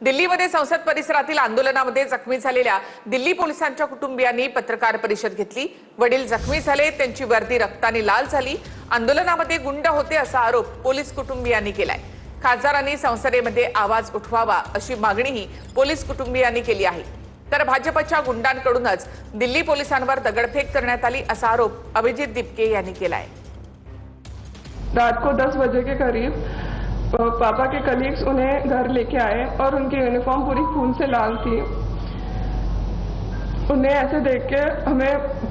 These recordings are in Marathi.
दिल्लीमध्ये संसद परिसरातील आंदोलनामध्ये जखमी झालेल्या दिल्ली पोलिसांच्या कुटुंबियांनी पत्रकार परिषद घेतली। वडील जखमी झाले, त्यांची वर्दी रक्ताने लाल झाली। आंदोलनामध्ये गुंड होते असा आरोप पोलीस कुटुंबियांनी केलाय। खासदारांनी संसदेमध्ये आवाज उठवावा अशी मागणीही पोलीस कुटुंबियांनी केली आहे। तर भाजपच्या गुंडांकडूनच दिल्ली पोलिसांवर दगडफेक करण्यात आली असा आरोप अभिजित दीपके यांनी केलाय। रात को 10 बजे के करीब पापा के कलीग्स उन्हें घर लेके आए और उनकी यूनिफॉर्म पूरी खून से लाल थी। उन्हें ऐसे देख के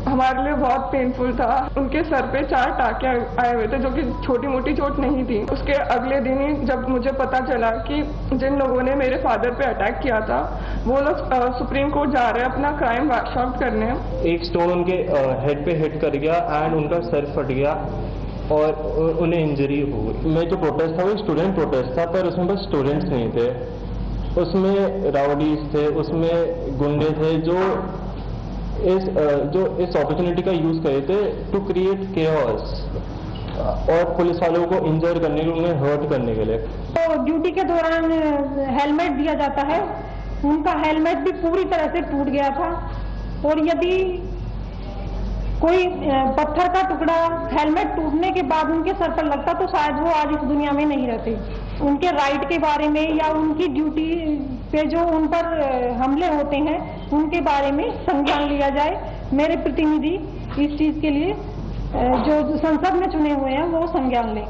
हमारे लिए बहुत पेनफुल था। उनके सर पे 4 टाँके आए हुए थे, जो कि छोटी मोटी चोट नहीं थी। उसके अगले दिन ही जब मुझे पता चला कि जिन लोगों ने मेरे फादर पे अटैक किया था वो लोग सुप्रीम कोर्ट जा रहे हैं अपना क्राइम वर्कशॉप करने। एक स्टोन उनके हेड पे हिट कर गया एंड उनका सर फट गया और उन्हें इंजरी हो गई। मैं जो प्रोटेस्ट था वो स्टूडेंट प्रोटेस्ट था, पर उसमें बस स्टूडेंट्स नहीं थे, उसमें राउडीज थे, उसमें गुंडे थे जो इस अपॉर्चुनिटी का यूज करे थे टू क्रिएट केओस और पुलिस वालों को इंजर करने के लिए, उन्हें हर्ट करने के लिए। तो ड्यूटी के दौरान हेलमेट दिया जाता है, उनका हेलमेट भी पूरी तरह से टूट गया था और यदि कोई पत्थर का टुकड़ा हेलमेट टूटने के बाद उनके सर पर लगता तो शायद वो आज इस दुनिया में नहीं रहते। उनके राइट के बारे में या उनकी ड्यूटी पे जो उन पर हमले होते हैं उनके बारे में संज्ञान लिया जाए। मेरे प्रतिनिधि इस चीज के लिए जो संसद में चुने हुए हैं वो संज्ञान लें।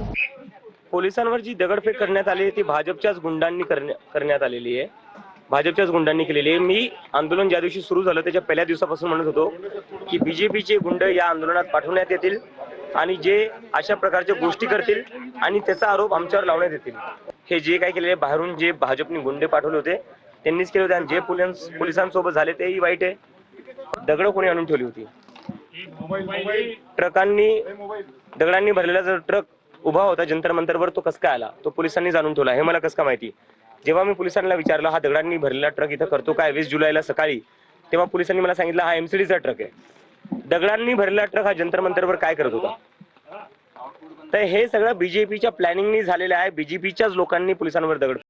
पोलिसांवर जी दगडफेक करण्यात आली ती भाजपच्याच गुंडांनी करण्यात आलेली आहे। भाजपच्याच गुंडांनी केलेली आहे। मी आंदोलन ज्या दिवशी सुरू झालं त्याच्या पहिल्या दिवसापासून म्हणत होतो की बीजेपीचे गुंड या आंदोलनात पाठवण्यात येतील आणि जे अशा प्रकारच्या गोष्टी करतील आणि त्याचा आरोप आमच्यावर लावण्यात येतील। हे जे काय केलेले बाहेरून जे भाजपने गुंडे पाठवले होते त्यांनीच केले होते आणि जे पोलिसांसोबत झाले तेही वाईट आहे। दगड कोणी आणून ठेवली होती? दगडांनी भरलेला जर ट्रक उभा होता जंतर मंतरवर तो कसं काय आला? तो पोलिसांनी जाणून ठेवला हे मला कसं काय माहिती? जेव्हा मी पोलिसांना विचारलं हा दगडांनी भरलेला ट्रक इथं करतो काय 20 जुलैला सकाळी, तेव्हा पोलिसांनी मला सांगितलं हा एमसीडीचा ट्रक आहे। दगडांनी भरलेला ट्रक हा जंतर मंतरवर काय करत होता? तर हे सगळं बीजेपीच्या प्लॅनिंगनी झालेलं आहे। बीजेपीच्याच लोकांनी पोलिसांवर दगड